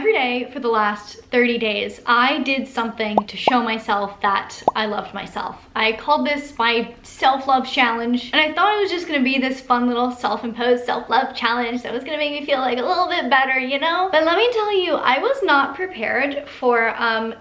every day for the last 30 days, I did something to show myself that I loved myself. I called this my self-love challenge, and I thought it was just gonna be this fun little self-imposed self-love challenge that was gonna make me feel like a little bit better, you know? But let me tell you, I was not prepared for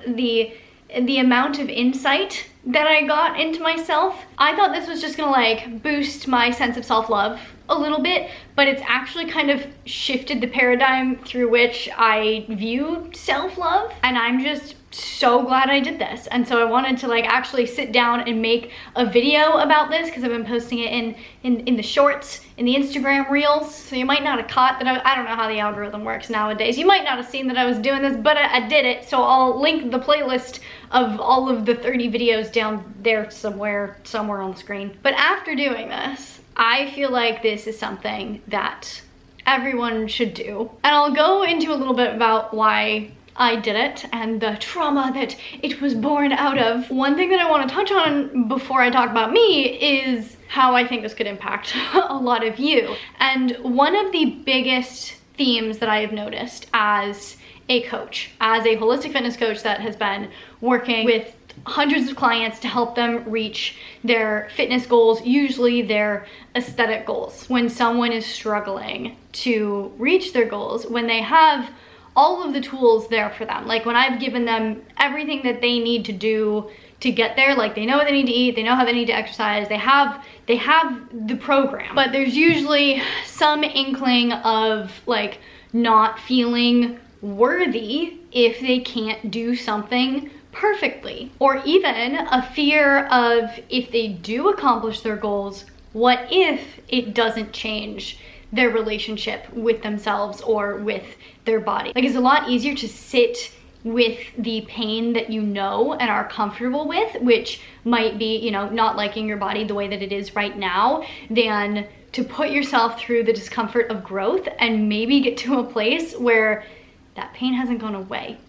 the amount of insight that I got into myself. I thought this was just gonna like boost my sense of self-love a little bit, but it's actually kind of shifted the paradigm through which I view self-love, and I'm just so glad I did this. And so I wanted to like actually sit down and make a video about this because I've been posting it in the shorts, in the Instagram reels. So you might not have caught that. I don't know how the algorithm works nowadays. You might not have seen that I was doing this, but I did it. So I'll link the playlist of all of the 30 videos down there somewhere on the screen. But after doing this, I feel like this is something that everyone should do. And I'll go into a little bit about why I did it and the trauma that it was born out of. One thing that I want to touch on before I talk about me is how I think this could impact a lot of you. And one of the biggest themes that I have noticed as a coach, as a holistic fitness coach that has been working with hundreds of clients to help them reach their fitness goals, usually their aesthetic goals. When someone is struggling to reach their goals, when they have all of the tools there for them, like when I've given them everything that they need to do to get there, like they know what they need to eat, they know how they need to exercise, they have the program, but there's usually some inkling of like not feeling worthy if they can't do something perfectly, or even a fear of if they do accomplish their goals, what if it doesn't change their relationship with themselves or with their body. Like, it's a lot easier to sit with the pain that you know and are comfortable with, which might be, you know, not liking your body the way that it is right now, than to put yourself through the discomfort of growth and maybe get to a place where that pain hasn't gone away,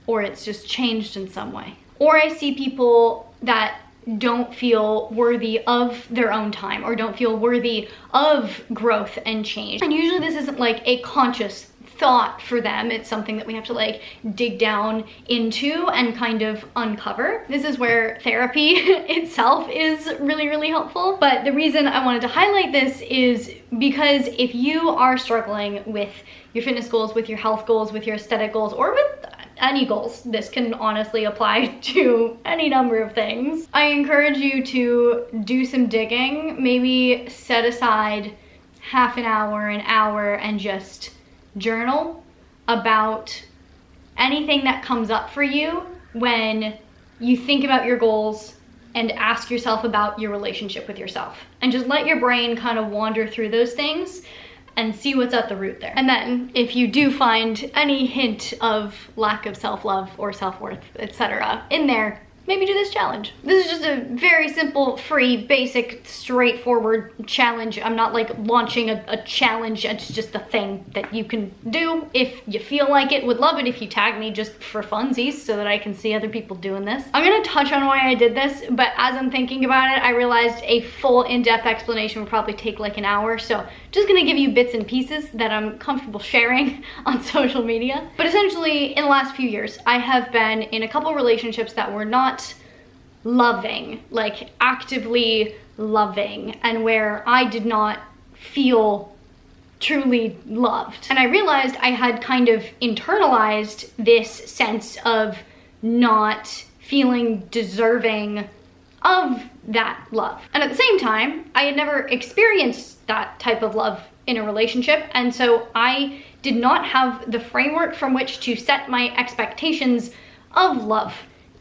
or it's just changed in some way. Or I see people that don't feel worthy of their own time, or don't feel worthy of growth and change. And usually this isn't like a conscious thought for them. It's something that we have to like dig down into and kind of uncover. This is where therapy itself is really, really helpful. But the reason I wanted to highlight this is because if you are struggling with your fitness goals, with your health goals, with your aesthetic goals, or with any goals, this can honestly apply to any number of things, I encourage you to do some digging. Maybe set aside half an hour, and just journal about anything that comes up for you when you think about your goals, and ask yourself about your relationship with yourself. And just let your brain kind of wander through those things and see what's at the root there. And then if you do find any hint of lack of self-love or self-worth, etc. in there, maybe do this challenge. This is just a very simple, free, basic, straightforward challenge. I'm not like launching a challenge. It's just a thing that you can do if you feel like it. Would love it if you tag me just for funsies so that I can see other people doing this. I'm gonna touch on why I did this, but as I'm thinking about it, I realized a full in-depth explanation would probably take like an hour. So just gonna give you bits and pieces that I'm comfortable sharing on social media. But essentially, in the last few years, I have been in a couple relationships that were not loving, like actively loving, and where I did not feel truly loved. And I realized I had kind of internalized this sense of not feeling deserving of that love. And at the same time, I had never experienced that type of love in a relationship, and so I did not have the framework from which to set my expectations of love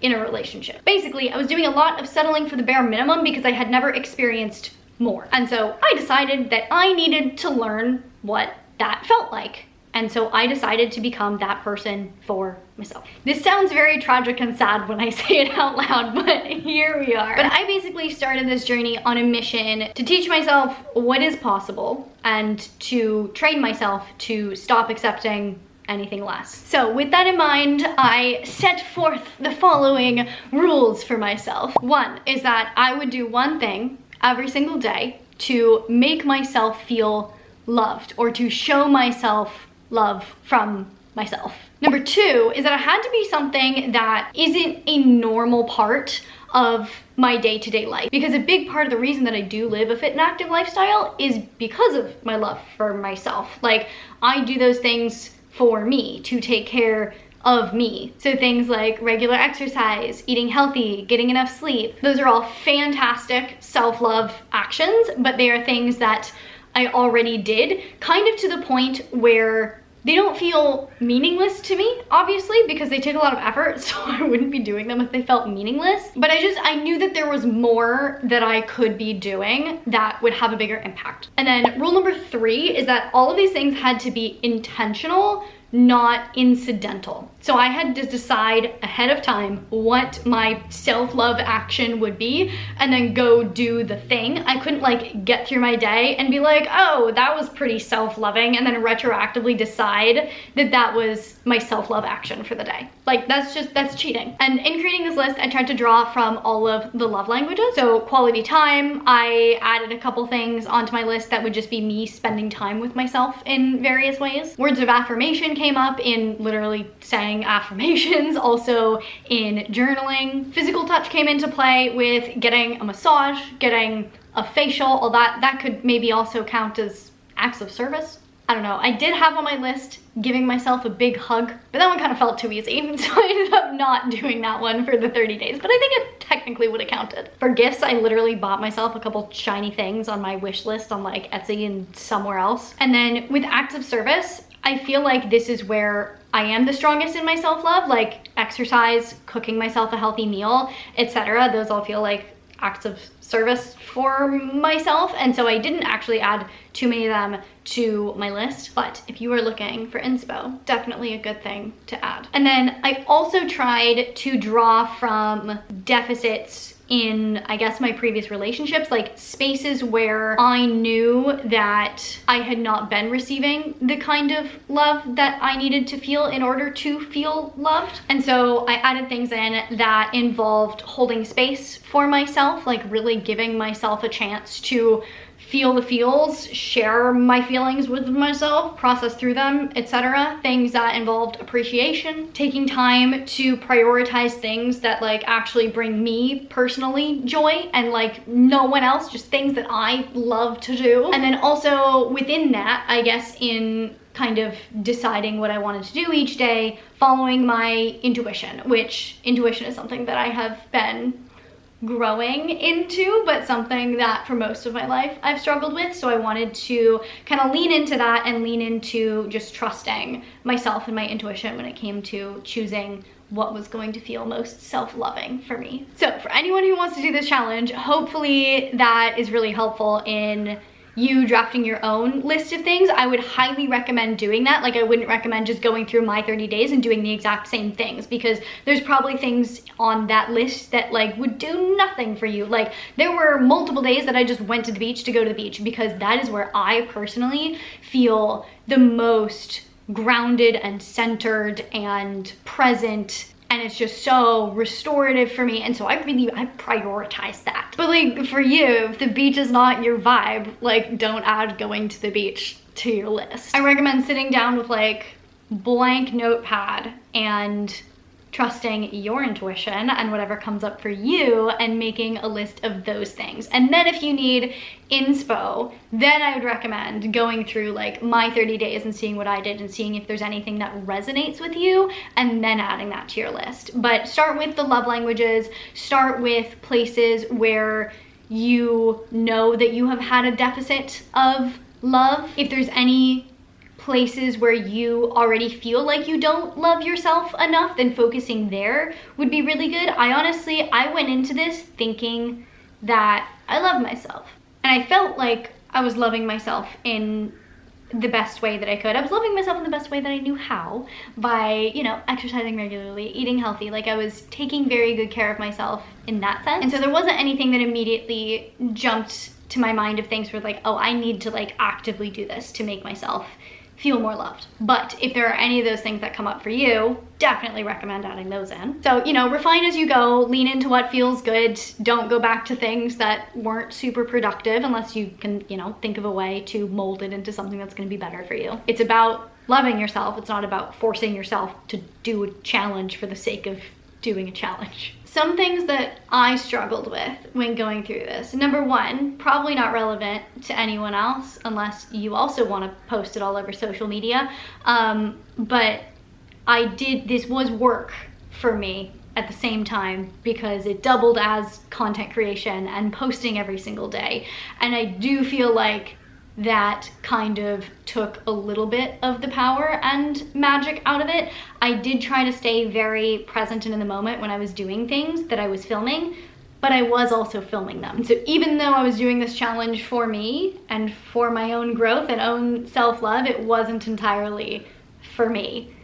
in a relationship. Basically, I was doing a lot of settling for the bare minimum because I had never experienced more. And so I decided that I needed to learn what that felt like. And so I decided to become that person for myself. This sounds very tragic and sad when I say it out loud, but here we are. But I basically started this journey on a mission to teach myself what is possible and to train myself to stop accepting anything less. So with that in mind, I set forth the following rules for myself. One is that I would do one thing every single day to make myself feel loved, or to show myself love from myself. Number 2 is that it had to be something that isn't a normal part of my day-to-day life, because a big part of the reason that I do live a fit and active lifestyle is because of my love for myself. Like, I do those things for me, to take care of me. So things like regular exercise, eating healthy, getting enough sleep, those are all fantastic self-love actions, but they are things that I already did, kind of to the point where they don't feel meaningless to me, obviously, because they take a lot of effort, so I wouldn't be doing them if they felt meaningless. But I knew that there was more that I could be doing that would have a bigger impact. And then rule number 3 is that all of these things had to be intentional, not incidental. So I had to decide ahead of time what my self-love action would be and then go do the thing. I couldn't like get through my day and be like, oh, that was pretty self-loving, and then retroactively decide that that was my self-love action for the day. Like, that's cheating. And in creating this list, I tried to draw from all of the love languages. So quality time, I added a couple things onto my list that would just be me spending time with myself in various ways. Words of affirmation came up in literally saying affirmations, also in journaling. Physical touch came into play with getting a massage, getting a facial, all that could maybe also count as acts of service. I don't know. I did have on my list giving myself a big hug, but that one kind of felt too easy, so I ended up not doing that one for the 30 days, but I think it technically would have counted. For gifts, I literally bought myself a couple shiny things on my wish list on like Etsy and somewhere else. And then with acts of service, I feel like this is where I am the strongest in my self-love, like exercise, cooking myself a healthy meal, etc. Those all feel like acts of service for myself, and so I didn't actually add too many of them to my list. But if you are looking for inspo, definitely a good thing to add. And then I also tried to draw from deficits in, I guess, my previous relationships, like spaces where I knew that I had not been receiving the kind of love that I needed to feel in order to feel loved. And so I added things in that involved holding space for myself, like really giving myself a chance to feel the feels, share my feelings with myself, process through them, etc. Things that involved appreciation, taking time to prioritize things that like actually bring me personally joy and like no one else, just things that I love to do. And then also within that, I guess, in kind of deciding what I wanted to do each day, following my intuition, which intuition is something that I have been growing into, but something that for most of my life I've struggled with. So I wanted to kind of lean into that and lean into just trusting myself and my intuition when it came to choosing what was going to feel most self-loving for me. So for anyone who wants to do this challenge, hopefully that is really helpful in you drafting your own list of things. I would highly recommend doing that. Like, I wouldn't recommend just going through my 30 days and doing the exact same things, because there's probably things on that list that like would do nothing for you. Like, there were multiple days that I just went to the beach to go to the beach, because that is where I personally feel the most grounded and centered and present, and it's just so restorative for me. And so I prioritize that. But like, for you, if the beach is not your vibe, like, don't add going to the beach to your list. I recommend sitting down with like blank notepad and trusting your intuition and whatever comes up for you and making a list of those things. And then if you need inspo, then I would recommend going through like my 30 days and seeing what I did and seeing if there's anything that resonates with you, and then adding that to your list. But start with the love languages, start with places where you know that you have had a deficit of love. If there's any places where you already feel like you don't love yourself enough, then focusing there would be really good. I went into this thinking that I love myself, and I felt like I was loving myself in the best way that I could. I was loving myself in the best way that I knew how, by, you know, exercising regularly, eating healthy. Like, I was taking very good care of myself in that sense. And so there wasn't anything that immediately jumped to my mind of things where like, oh, I need to like actively do this to make myself feel more loved. But if there are any of those things that come up for you, definitely recommend adding those in. So, you know, refine as you go, lean into what feels good. Don't go back to things that weren't super productive unless you can, you know, think of a way to mold it into something that's gonna be better for you. It's about loving yourself. It's not about forcing yourself to do a challenge for the sake of doing a challenge. Some things that I struggled with when going through this. Number one, probably not relevant to anyone else unless you also want to post it all over social media. But this was work for me at the same time because it doubled as content creation and posting every single day. And I do feel like that kind of took a little bit of the power and magic out of it. I did try to stay very present and in the moment when I was doing things that I was filming, but I was also filming them. So even though I was doing this challenge for me and for my own growth and own self-love, it wasn't entirely for me.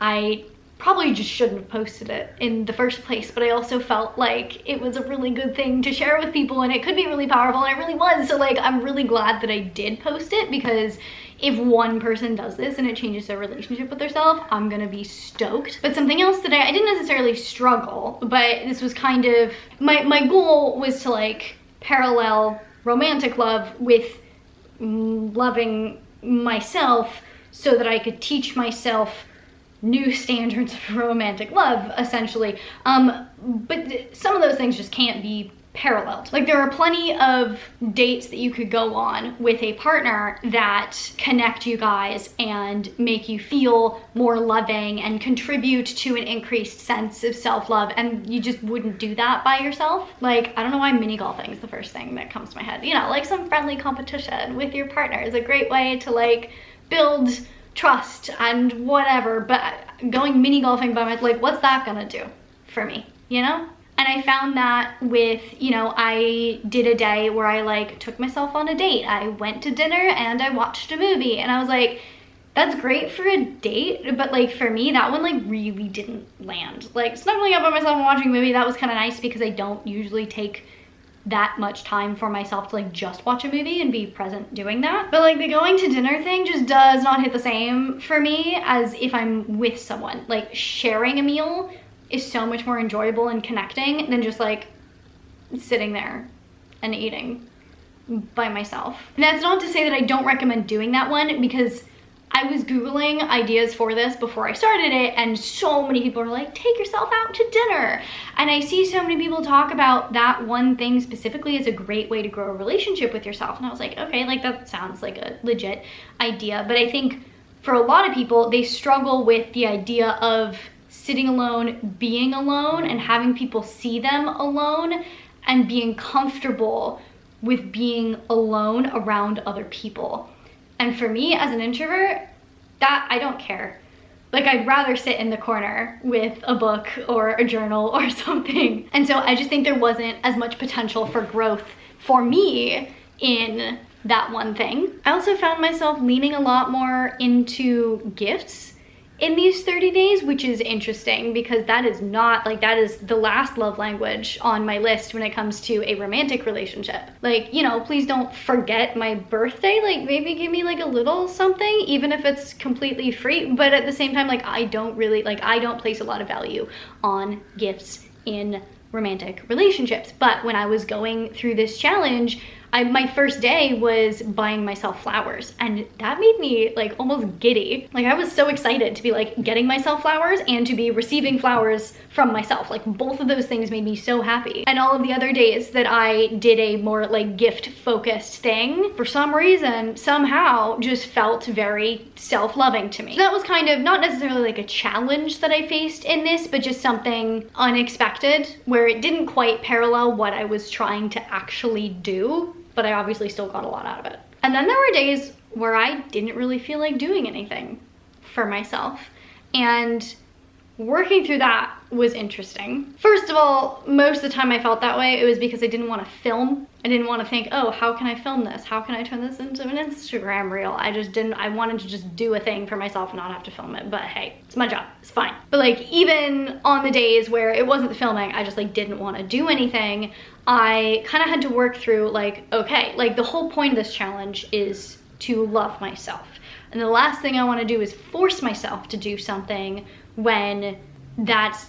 I probably just shouldn't have posted it in the first place, but I also felt like it was a really good thing to share with people and it could be really powerful, and it really was. So like, I'm really glad that I did post it, because if one person does this and it changes their relationship with themselves, I'm gonna be stoked. But something else that I didn't necessarily struggle, but this was kind of, my goal was to like parallel romantic love with loving myself so that I could teach myself new standards of romantic love, essentially. But some of those things just can't be paralleled. Like, there are plenty of dates that you could go on with a partner that connect you guys and make you feel more loving and contribute to an increased sense of self-love, and you just wouldn't do that by yourself. Like, I don't know why mini golfing is the first thing that comes to my head. You know, like some friendly competition with your partner is a great way to like build trust and whatever, but going mini golfing by myself, like, what's that gonna do for me, you know? And I found that with, you know, I did a day where I like took myself on a date. I went to dinner and I watched a movie, and I was like, that's great for a date, but like for me, that one like really didn't land. Like, snuggling up by myself and watching a movie, that was kind of nice because I don't usually take that much time for myself to like just watch a movie and be present doing that. But like, the going to dinner thing just does not hit the same for me as if I'm with someone. Like, sharing a meal is so much more enjoyable and connecting than just like sitting there and eating by myself. And that's not to say that I don't recommend doing that one, because I was Googling ideas for this before I started it, and so many people are like, take yourself out to dinner. And I see so many people talk about that one thing specifically as a great way to grow a relationship with yourself. And I was like, okay, like that sounds like a legit idea. But I think for a lot of people, they struggle with the idea of sitting alone, being alone, and having people see them alone, and being comfortable with being alone around other people. And for me as an introvert, that I don't care. Like, I'd rather sit in the corner with a book or a journal or something. And so I just think there wasn't as much potential for growth for me in that one thing. I also found myself leaning a lot more into gifts in these 30 days, which is interesting because that is not, like, that is the last love language on my list when it comes to a romantic relationship. Like, you know, please don't forget my birthday. Like, maybe give me like a little something, even if it's completely free. But at the same time, like, I don't place a lot of value on gifts in romantic relationships. But when I was going through this challenge, my first day was buying myself flowers, and that made me like almost giddy. Like, I was so excited to be like getting myself flowers and to be receiving flowers from myself. Like, both of those things made me so happy. And all of the other days that I did a more like gift focused thing, for some reason, somehow just felt very self-loving to me. So that was kind of not necessarily like a challenge that I faced in this, but just something unexpected where it didn't quite parallel what I was trying to actually do, but I obviously still got a lot out of it. And then there were days where I didn't really feel like doing anything for myself. And working through that was interesting. First of all, most of the time I felt that way, it was because I didn't want to film. I didn't want to think, oh, how can I film this? How can I turn this into an Instagram reel? I wanted to just do a thing for myself and not have to film it. But hey, it's my job, it's fine. But like, even on the days where it wasn't filming, I just like didn't want to do anything, I kind of had to work through like, okay, like the whole point of this challenge is to love myself. And the last thing I want to do is force myself to do something when that's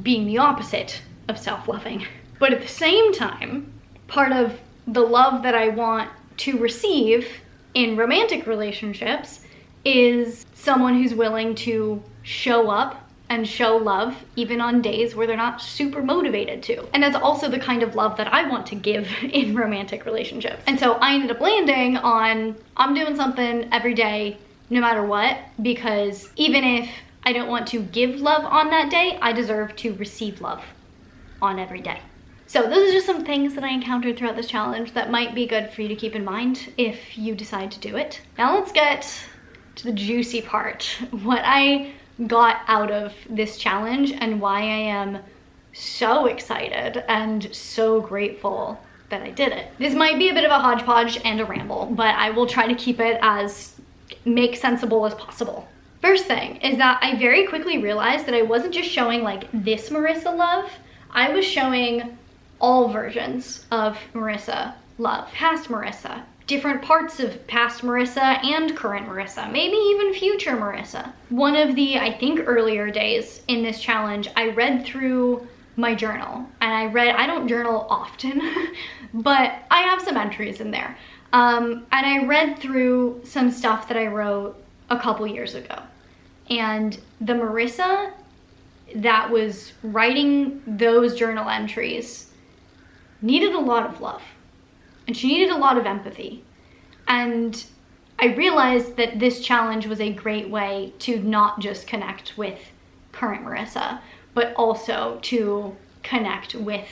being the opposite of self-loving. But at the same time, part of the love that I want to receive in romantic relationships is someone who's willing to show up and show love even on days where they're not super motivated to. And that's also the kind of love that I want to give in romantic relationships. And so I ended up landing on, I'm doing something every day, no matter what, because even if I don't want to give love on that day, I deserve to receive love on every day. So those are just some things that I encountered throughout this challenge that might be good for you to keep in mind if you decide to do it. Now let's get to the juicy part. What I got out of this challenge and why I am so excited and so grateful that I did it. This might be a bit of a hodgepodge and a ramble, but I will try to keep it as make sensible as possible. First thing is that I very quickly realized that I wasn't just showing like this Marissa love, I was showing all versions of Marissa love. Past Marissa, different parts of past Marissa and current Marissa, maybe even future Marissa. One of the, I think, earlier days in this challenge, I read through my journal, and I don't journal often, but I have some entries in there. And I read through some stuff that I wrote a couple years ago. And the Marissa that was writing those journal entries needed a lot of love. And she needed a lot of empathy. And I realized that this challenge was a great way to not just connect with current Marissa, but also to connect with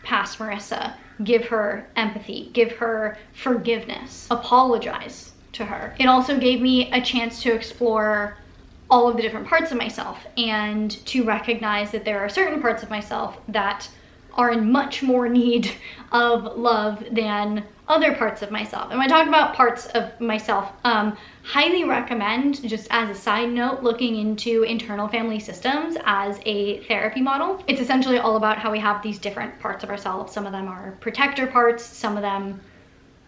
past Marissa, give her empathy, give her forgiveness, apologize to her. It also gave me a chance to explore all of the different parts of myself and to recognize that there are certain parts of myself that are in much more need of love than other parts of myself. And when I talk about parts of myself, highly recommend, just as a side note, looking into internal family systems as a therapy model. It's essentially all about how we have these different parts of ourselves. Some of them are protector parts, some of them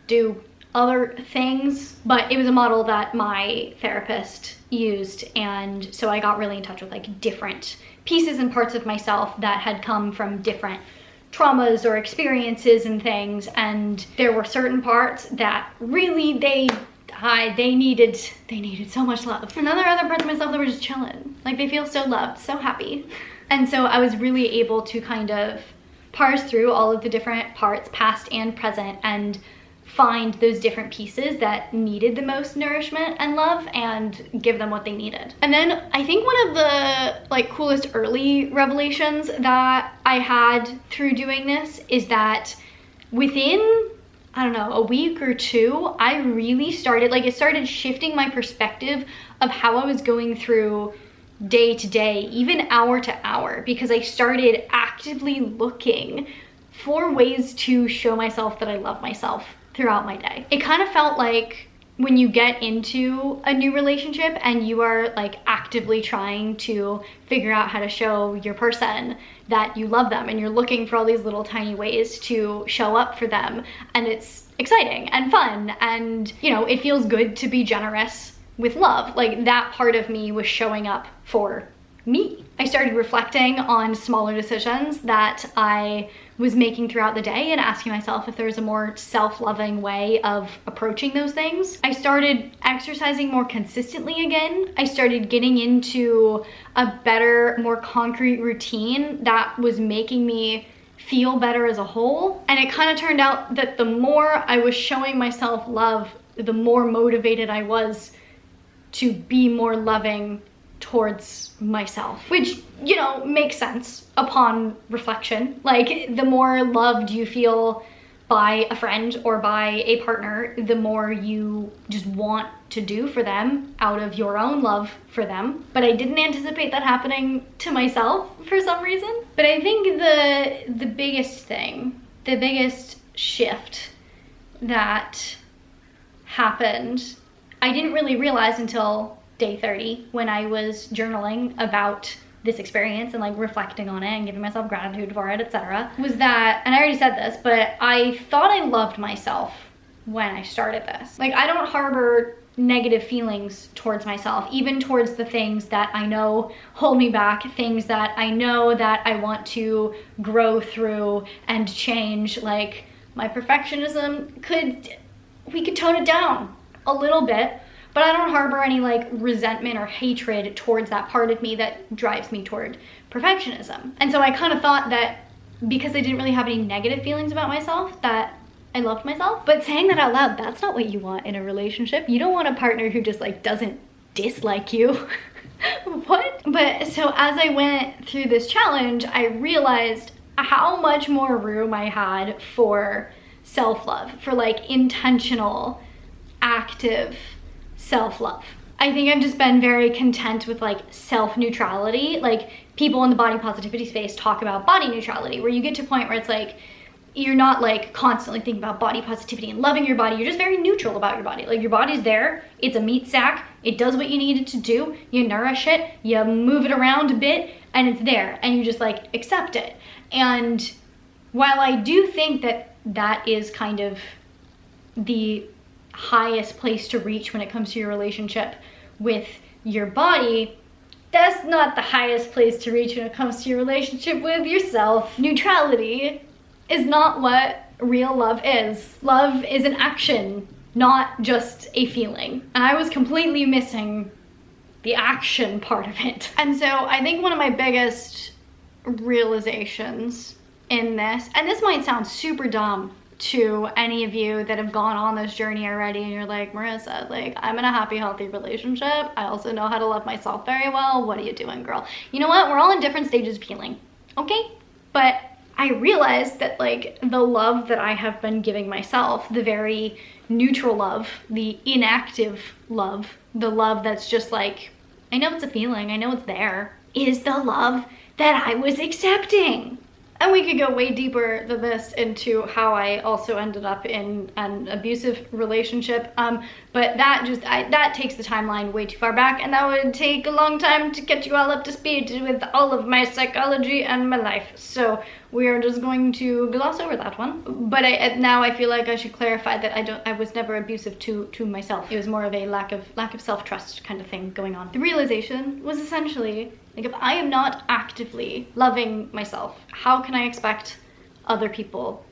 do other things, but it was a model that my therapist used, and so I got really in touch with like different pieces and parts of myself that had come from different traumas or experiences and things, and there were certain parts that really they needed so much love, and then there are other parts of myself that were just chilling, like they feel so loved, so happy. And so I was really able to kind of parse through all of the different parts, past and present, and find those different pieces that needed the most nourishment and love and give them what they needed. And then I think one of the like coolest early revelations that I had through doing this is that within, I don't know, a week or two, I really started, like it started shifting my perspective of how I was going through day to day, even hour to hour, because I started actively looking for ways to show myself that I love myself throughout my day. It kind of felt like when you get into a new relationship and you are like actively trying to figure out how to show your person that you love them, and you're looking for all these little tiny ways to show up for them, and it's exciting and fun, and you know, it feels good to be generous with love. Like that part of me was showing up for me. I started reflecting on smaller decisions that I was making throughout the day and asking myself if there's a more self-loving way of approaching those things. I started exercising more consistently again. I started getting into a better, more concrete routine that was making me feel better as a whole. And it kind of turned out that the more I was showing myself love, the more motivated I was to be more loving towards myself, which, you know, makes sense upon reflection. Like the more loved you feel by a friend or by a partner, the more you just want to do for them out of your own love for them. But I didn't anticipate that happening to myself for some reason. But I think the biggest thing, the biggest shift that happened, I didn't really realize until day 30 when I was journaling about this experience and like reflecting on it and giving myself gratitude for it, etc., was that, and I already said this, but I thought I loved myself when I started this. Like I don't harbor negative feelings towards myself, even towards the things that I know hold me back, things that I know that I want to grow through and change. Like my perfectionism, we could tone it down a little bit, but I don't harbor any like resentment or hatred towards that part of me that drives me toward perfectionism. And so I kind of thought that because I didn't really have any negative feelings about myself, that I loved myself. But saying that out loud, that's not what you want in a relationship. You don't want a partner who just like doesn't dislike you. What? But so as I went through this challenge, I realized how much more room I had for self-love, for like intentional, active self-love. I think I've just been very content with like self-neutrality. Like people in the body positivity space talk about body neutrality, where you get to a point where it's like, you're not like constantly thinking about body positivity and loving your body. You're just very neutral about your body. Like your body's there, it's a meat sack, it does what you need it to do, you nourish it, you move it around a bit, and it's there, and you just like accept it. And while I do think that that is kind of the highest place to reach when it comes to your relationship with your body, that's not the highest place to reach when it comes to your relationship with yourself. Neutrality is not what real love is. Love is an action, not just a feeling. And I was completely missing the action part of it. And so I think one of my biggest realizations in this, and this might sound super dumb to any of you that have gone on this journey already and you're like, Marissa, like I'm in a happy, healthy relationship. I also know how to love myself very well. What are you doing, girl? You know what? We're all in different stages of healing, okay? But I realized that like the love that I have been giving myself, the very neutral love, the inactive love, the love that's just like, I know it's a feeling, I know it's there, is the love that I was accepting. And we could go way deeper than this into how I also ended up in an abusive relationship, but that takes the timeline way too far back, and that would take a long time to get you all up to speed with all of my psychology and my life. So we are just going to gloss over that one. But now I feel like I should clarify that I was never abusive to myself. It was more of a lack of self-trust kind of thing going on. The realization was essentially, like, if I am not actively loving myself, how can I expect other people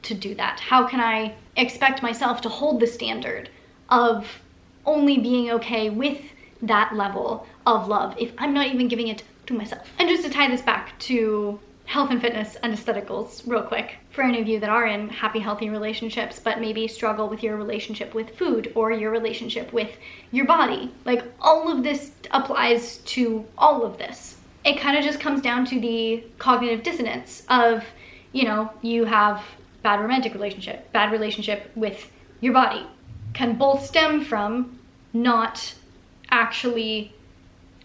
to do that? How can I expect myself to hold the standard of only being okay with that level of love if I'm not even giving it to myself? And just to tie this back to health and fitness and aesthetic goals real quick, for any of you that are in happy, healthy relationships but maybe struggle with your relationship with food or your relationship with your body, like all of this applies to all of this. It kind of just comes down to the cognitive dissonance of, you know, you have bad romantic relationship, bad relationship with your body, can both stem from not actually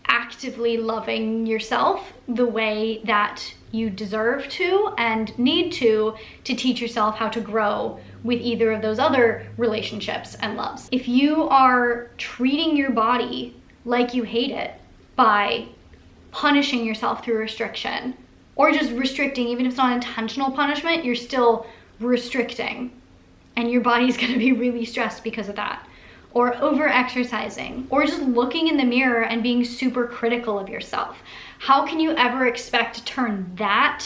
actively loving yourself the way that you deserve to and need to teach yourself how to grow with either of those other relationships and loves. If you are treating your body like you hate it by punishing yourself through restriction, or just restricting, even if it's not intentional punishment, you're still restricting, and your body's gonna be really stressed because of that. Or over-exercising, or just looking in the mirror and being super critical of yourself. How can you ever expect to turn that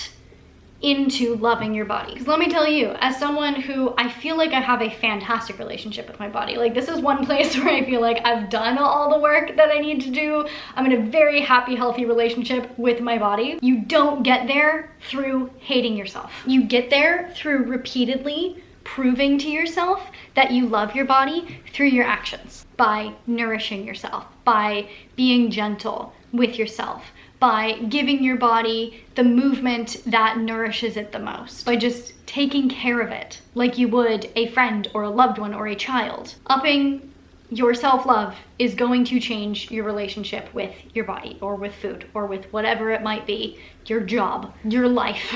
into loving your body? Because let me tell you, as someone who, I feel like I have a fantastic relationship with my body. Like, this is one place where I feel like I've done all the work that I need to do. I'm in a very happy, healthy relationship with my body. You don't get there through hating yourself. You get there through repeatedly proving to yourself that you love your body through your actions, by nourishing yourself, by being gentle with yourself, by giving your body the movement that nourishes it the most, by just taking care of it like you would a friend or a loved one or a child. Upping your self-love is going to change your relationship with your body or with food or with whatever it might be, your job, your life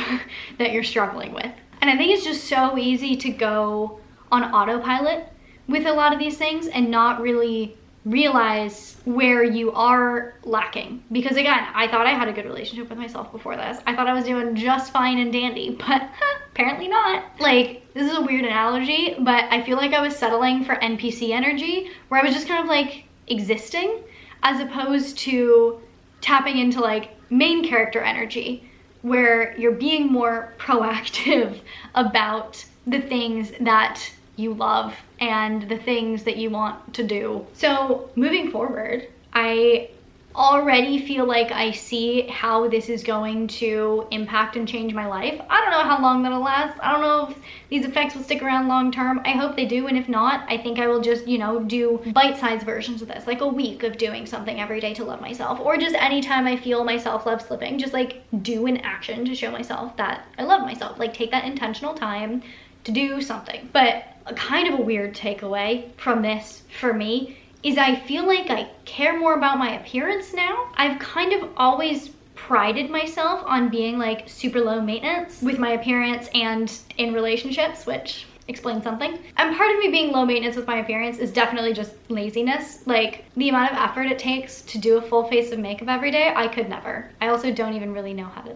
that you're struggling with. And I think it's just so easy to go on autopilot with a lot of these things and not really realize where you are lacking. Because again, I thought I had a good relationship with myself before this. I thought I was doing just fine and dandy, but apparently not. Like, this is a weird analogy, but I feel like I was settling for NPC energy, where I was just kind of like existing, as opposed to tapping into like main character energy, where you're being more proactive about the things that you love and the things that you want to do. So moving forward, I already feel like I see how this is going to impact and change my life. I don't know how long that'll last. I don't know if these effects will stick around long term. I hope they do, and if not, I think I will just, you know, do bite-sized versions of this, like a week of doing something every day to love myself, or just anytime I feel my self-love slipping, just like do an action to show myself that I love myself, like take that intentional time to do something. But a kind of a weird takeaway from this for me is I feel like I care more about my appearance now. I've kind of always prided myself on being like super low maintenance with my appearance and in relationships, which explains something. And part of me being low maintenance with my appearance is definitely just laziness. Like the amount of effort it takes to do a full face of makeup every day, I could never. I also don't even really know how to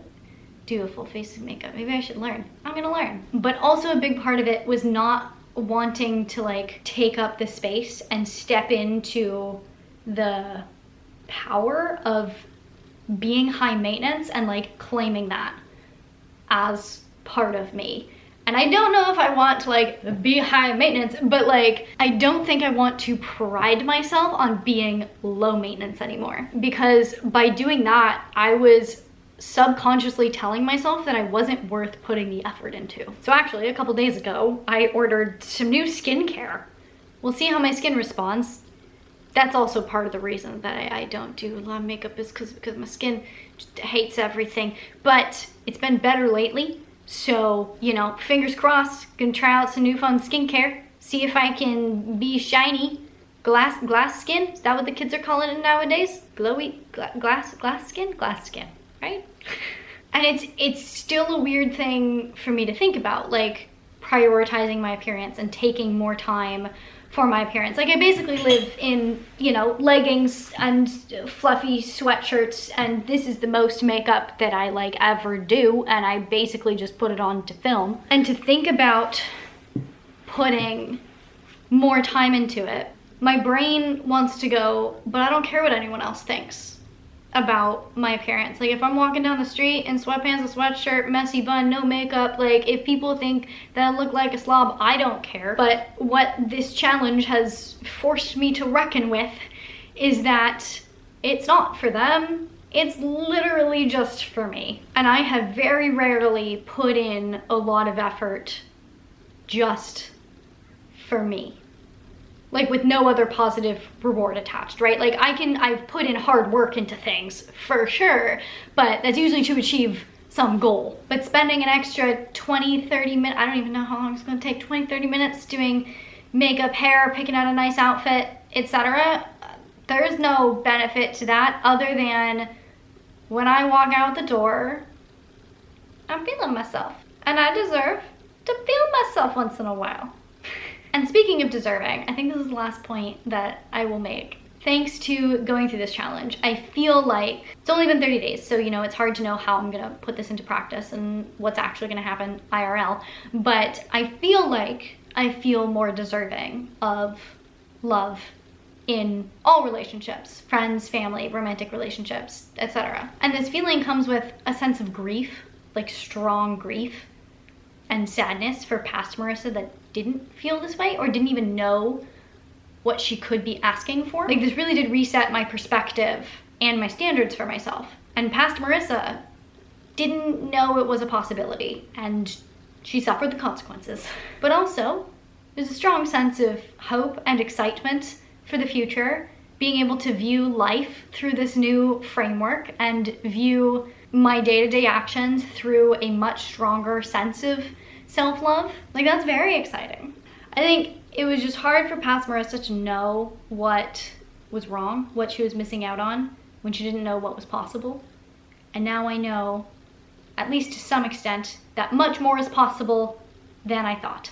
do a full face of makeup. Maybe I should learn. I'm gonna learn. But also a big part of it was not wanting to like take up the space and step into the power of being high maintenance and like claiming that as part of me. And I don't know if I want to like be high maintenance, but like I don't think I want to pride myself on being low maintenance anymore, because by doing that I was subconsciously telling myself that I wasn't worth putting the effort into. So actually a couple days ago, I ordered some new skincare. We'll see how my skin responds. That's also part of the reason that I don't do a lot of makeup, is because my skin just hates everything. But it's been better lately. So, you know, fingers crossed, gonna try out some new fun skincare. See if I can be shiny. Glass skin? Is that what the kids are calling it nowadays? Glowy, glass skin? Glass skin, right? And it's still a weird thing for me to think about, like prioritizing my appearance and taking more time for my appearance. Like I basically live in, you know, leggings and fluffy sweatshirts, and this is the most makeup that I like ever do, and I basically just put it on to film. And to think about putting more time into it, my brain wants to go, but I don't care what anyone else thinks about my appearance. Like if I'm walking down the street in sweatpants, a sweatshirt, messy bun, no makeup, like if people think that I look like a slob, I don't care. But what this challenge has forced me to reckon with is that it's not for them. It's literally just for me. And I have very rarely put in a lot of effort just for me. Like with no other positive reward attached, right? Like I've put in hard work into things for sure, but that's usually to achieve some goal. But spending an extra 20, 30 minutes, I don't even know how long it's gonna take, 20, 30 minutes doing makeup, hair, picking out a nice outfit, etc. There's no benefit to that other than when I walk out the door, I'm feeling myself. And I deserve to feel myself once in a while. And speaking of deserving, I think this is the last point that I will make. Thanks to going through this challenge, I feel like it's only been 30 days, so you know, it's hard to know how I'm gonna put this into practice and what's actually gonna happen IRL, but I feel like I feel more deserving of love in all relationships, friends, family, romantic relationships, etc. And this feeling comes with a sense of grief, like strong grief and sadness for past Marissa that didn't feel this way or didn't even know what she could be asking for. Like this really did reset my perspective and my standards for myself. And past Marissa didn't know it was a possibility, and she suffered the consequences. But also, there's a strong sense of hope and excitement for the future, being able to view life through this new framework and view my day-to-day actions through a much stronger sense of self-love. Like that's very exciting. I think it was just hard for past Marissa to know what was wrong, what she was missing out on when she didn't know what was possible. And now I know, at least to some extent, that much more is possible than I thought.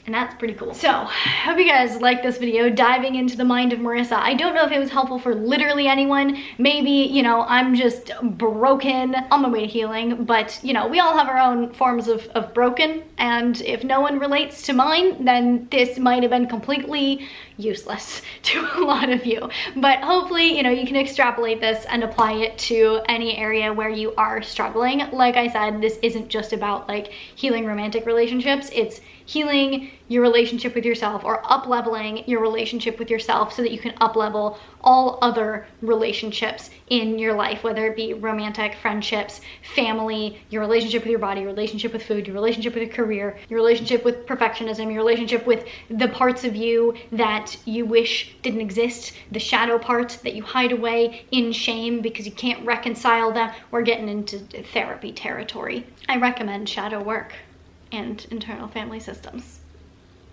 And that's pretty cool. So, I hope you guys liked this video diving into the mind of Marissa. I don't know if it was helpful for literally anyone. Maybe, you know, I'm just broken on my way to healing, but you know, we all have our own forms of broken, and if no one relates to mine, then this might have been completely useless to a lot of you. But hopefully, you know, you can extrapolate this and apply it to any area where you are struggling. Like I said, this isn't just about like healing romantic relationships, it's healing your relationship with yourself, or up-leveling your relationship with yourself so that you can up-level all other relationships in your life, whether it be romantic, friendships, family, your relationship with your body, your relationship with food, your relationship with your career, your relationship with perfectionism, your relationship with the parts of you that you wish didn't exist, the shadow parts that you hide away in shame because you can't reconcile them. We're getting into therapy territory. I recommend shadow work and internal family systems.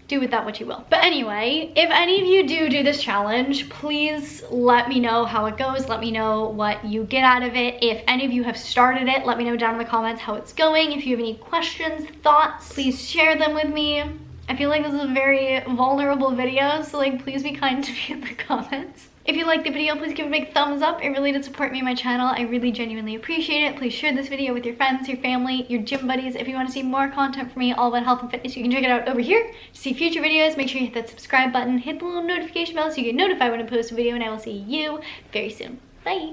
Do with that what you will. But anyway, if any of you do this challenge, please let me know how it goes. Let me know what you get out of it. If any of you have started it, let me know down in the comments how it's going. If you have any questions, thoughts, please share them with me. I feel like this is a very vulnerable video, so like please be kind to me in the comments. If you liked the video, please give it a big thumbs up. It really does support me and my channel. I really genuinely appreciate it. Please share this video with your friends, your family, your gym buddies. If you want to see more content from me all about health and fitness, you can check it out over here. To see future videos, make sure you hit that subscribe button, hit the little notification bell so you get notified when I post a video, and I will see you very soon. Bye!